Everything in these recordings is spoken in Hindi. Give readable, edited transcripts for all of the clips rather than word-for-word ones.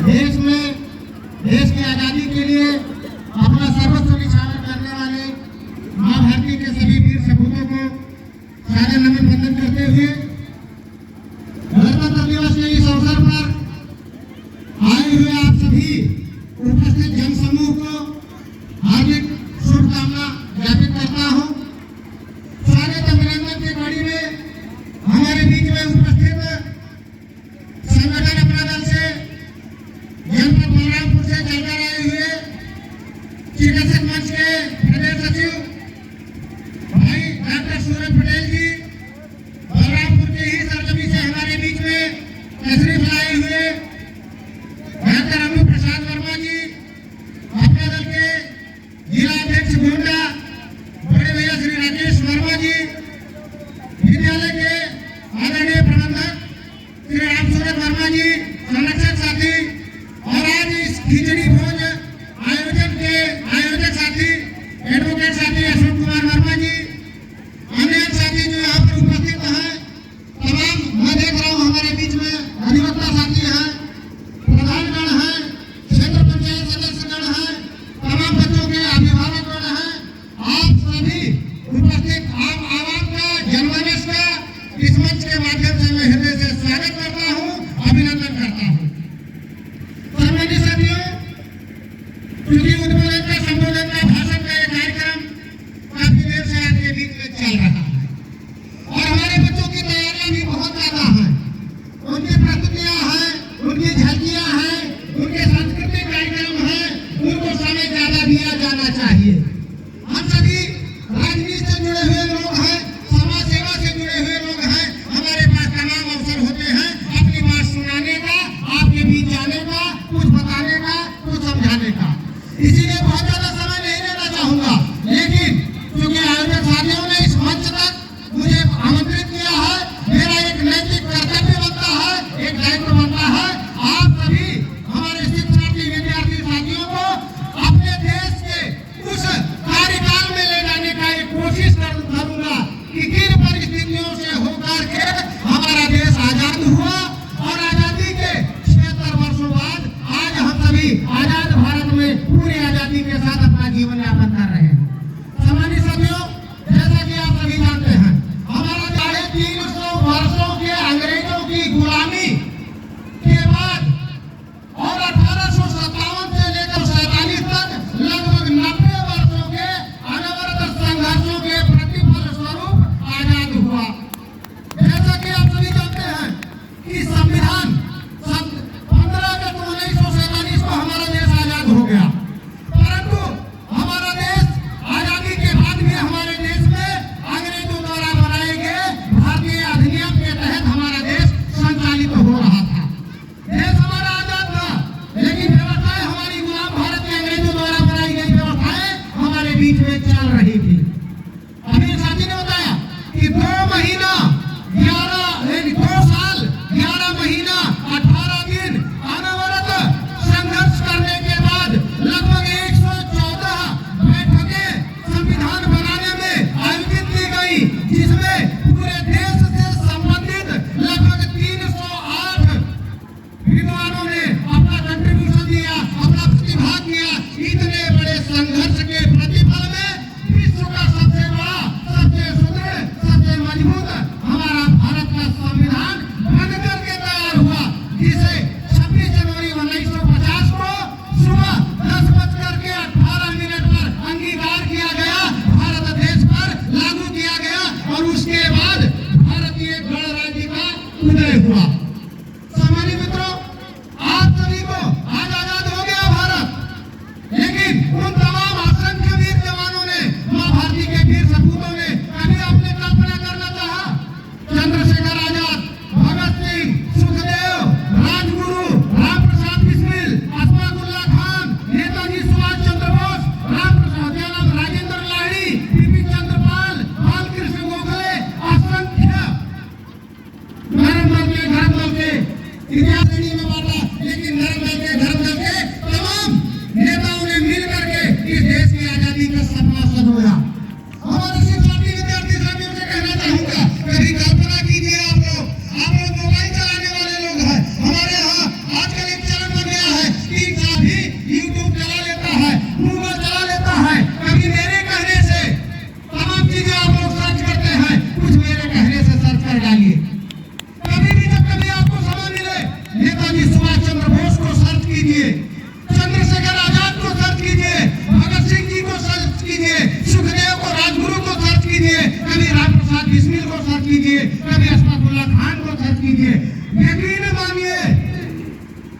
देश में देश की आजादी के लिए अपना सर्वस्व निछावर करने वाले मां भारती के सभी वीर सपूतों को सादर नमन वंदन करते हुए गणतंत्र दिवस के इस अवसर पर आए हुए आप सभी उपस्थित जन समूह को हार्दिक शुभकामना ज्ञापित करता हूं। स्वागत अभिनंदन की कड़ी में हमारे बीच में उपस्थित संगठन अपना दल से जनपद बलरामपुर से चलकर आए हुए चिकित्सक मंच के प्रदेश सचिव भाई डॉक्टर सूरज पटेल जी, बलरामपुर के ही सरजमी से हमारे बीच में तशरीफ लाए हुए डॉक्टर अनु प्रसाद वर्मा जी, अपना दल के जिला अध्यक्ष गोंडा बड़े भैया श्री राजेश वर्मा जी, विद्यालय के आदरणीय प्रबंधक श्री राम सूरज वर्मा जी, संरक्षक साथी और आज इस खिचड़ी भोज आयोजक साथी एडवोकेट साथी अशोक कुमार वर्मा जी, अन्य साथी जो यहाँ पर उपस्थित हैं, तमाम मैं देख रहा हूँ हमारे बीच में अधिवक्ता साथी हैं, प्रधानगण हैं, क्षेत्र पंचायत सदस्यगण हैं, तमाम बच्चों के अभिभावकगण हैं, आप सभी उपस्थित आप आवाम का जनमानस का इस मंच के माध्यम से मैं हृदय से स्वागत करता हूँ, अभिनंदन करता हूँ।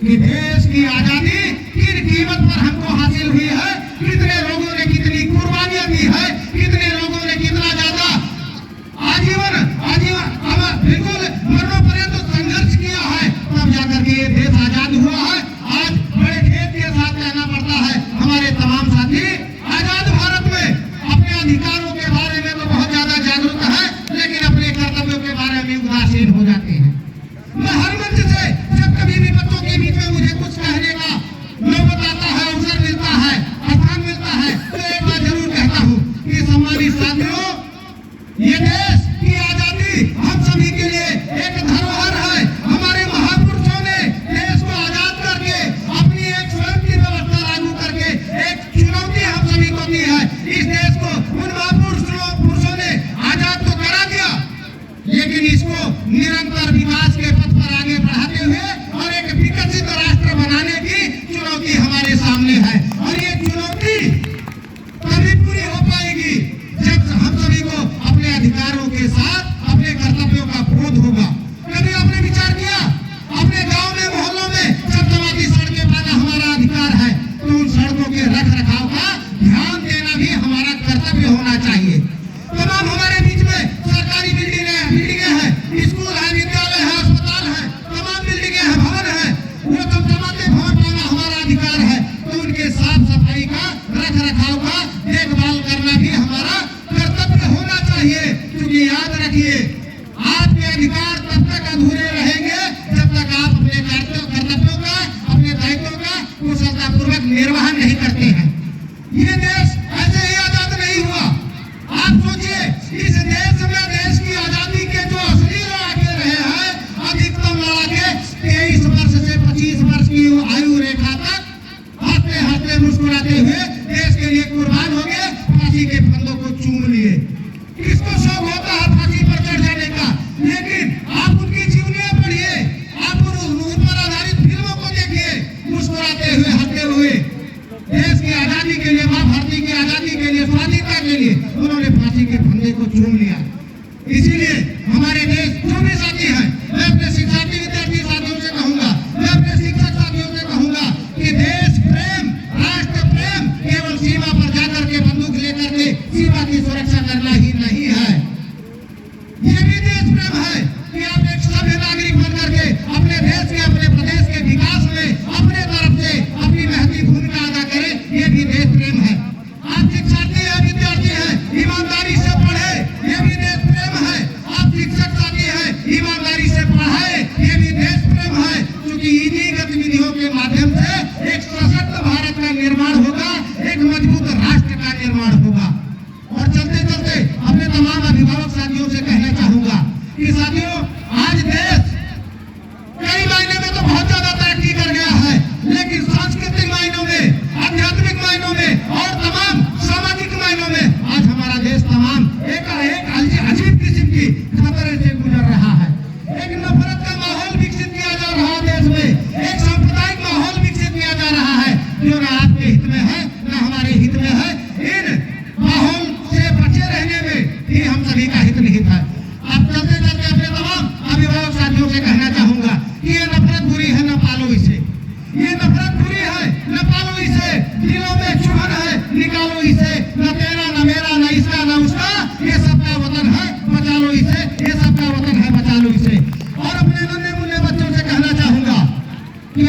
कि देश की आजादी किन कीमत पर हमको हासिल हुई है, कितने लोगों ने कितनी कुर्बानियां दी है, कितने लोगों ने कितना ज्यादा आजीवन आजीवन बिल्कुल मरणोपर्यंत संघर्ष किया है, तब जाकर के ये देश आजाद हुआ है। आज बड़े खेद के साथ कहना पड़ता है हमारे तमाम साथी आजाद भारत में अपने अधिकारों के बारे में तो बहुत ज्यादा जागरूक है, लेकिन अपने कर्तव्यों के बारे में उदासीन हो जाते हैं। मैं हर मंच से जब कभी भी बच्चों के बीच में मुझे कुछ कहने का नौबत आता है, अवसर मिलता है, स्थान मिलता है, तो एक बात जरूर कहता हूँ कि सम्मानित साथियों, ये देश की आजादी हम सभी के लिए एक धरोहर है। हमारे महापुरुषों ने देश को आजाद करके अपनी एक स्वयं की व्यवस्था लागू करके एक चुनौती हम सभी को दी है। इस देश को उन महापुरुषों ने आजाद तो करा दिया, लेकिन इसको निरंतर विकास के पथ पर आगे बढ़ाते हुए और एक विकसित राष्ट्र बनाने की चुनौती हमारे सामने है। और ये चुनौती तभी पूरी हो पाएगी जब हम सभी को अपने अधिकारों के साथ अपने कर्तव्यों का बोध होगा। कभी आपने विचार किया अपने गांव में मोहल्लों में चमचमाती सड़कें पाना हमारा अधिकार है, तो उन सड़कों के रख रखाव का ध्यान देना भी हमारा कर्तव्य होना चाहिए। तमाम हमारे बीच में सरकारी बिल्डिंगें हैं, स्कूल है, विद्यालय है, अस्पताल है, तमाम बिल्डिंगें हैं, भवन है, वो चमचमाते भवन पाना हमारा अधिकार है, तो उनके साफ सफाई का रख रखाव का देखभाल करना भी हमारा कर्तव्य होना चाहिए। क्योंकि याद रखिए आपके अधिकार तब तक अधूरे रहेंगे जब तक आप अपने कर्तव्यों का अपने दायित्वों का कुशलतापूर्वक निर्वहन नहीं करते हैं। ये देश ऐसे ही आजाद नहीं हुआ। आप सोचिए इस देश में देश की आजादी के जो असली लड़ाके रहे हैं, अधिकतम लड़ाके 23 वर्ष से 25 वर्ष की आयु रेखा तक हंसते हंसते मुस्कुराते हुए देश के लिए कुर्बान हो गए, फांसी के फंदों को चूम लिए। किसको शौक होता है फांसी पर चढ़ जाने का, लेकिन आप उनकी जीवनी पढ़िए, आप उन पर आधारित फिल्मों को देखिए, मुस्कुराते हुए हंसते हुए देश की आजादी के लिए, मां भारती की आजादी के लिए, स्वाधीनता के लिए उन्होंने फांसी के फंदे को चूम लिया। इसीलिए हमारे देश जो भी साथी हैं, मैं अपने शिक्षार्थी विद्यार्थी साथियों से कहूंगा, मैं अपने शिक्षक साथियों से कहूंगा कि देश प्रेम, राष्ट्र प्रेम केवल सीमा पर जाकर के बंदूक लेकर के सीमा की सुरक्षा करना ही नहीं है। ये भी देश प्रेम है कि आप एक सभ्य नागरिक बनकर के अपने देश के, अपने प्रदेश के विकास में अपने तरफ से अपनी महती भूमिका अदा करें। ये भी देश प्रेम है। आप शिक्षार्थी हैं, विद्यार्थी हैं, ईमानदारी से पढ़े, ये भी देश प्रेम है। आप शिक्षक साथी हैं, ईमानदारी से पढ़ाए, ये भी देश प्रेम है। क्योंकि इन्हीं गतिविधियों के माध्यम से एक सशक्त भारत का निर्माण होगा, एक मजबूत राष्ट्र का निर्माण होगा। और चलते चलते अपने तमाम अभिभावक साथियों से कहना चाहूंगा कि साथियों, आज देश कई मायने में तो बहुत ज्यादा तरक्की कर गया है, लेकिन सांस्कृतिक मायनों में, आध्यात्मिक मायनों में और तमाम सामाजिक मायनों में आज हमारा देश तमाम एक अजीब किस्म की खतरे से गुजर रहा है। एक नफरत का माहौल विकसित किया जा रहा है देश में, एक सांप्रदायिक माहौल विकसित किया जा रहा है, जो न आपके हित में है न हमारे हित में है। इन माहौल से बचे रहने में ही हम सभी का हित निहित है। आप चलते चलते अपने तमाम अभिभावक साथियों से कहना चाहूंगा कि ये नफरत बुरी है, न पालो इसे। ये नफरत बुरी है, न पालो इसे। दिलों में चुभन है, निकालो इसे। न तेरा न मेरा न इसका न उसका, ये सबका वतन है, बचा लो इसे। ये सबका वतन है, बचा लो इसे। और अपने नन्हे मुन्ने बच्चों से कहना चाहूंगा कि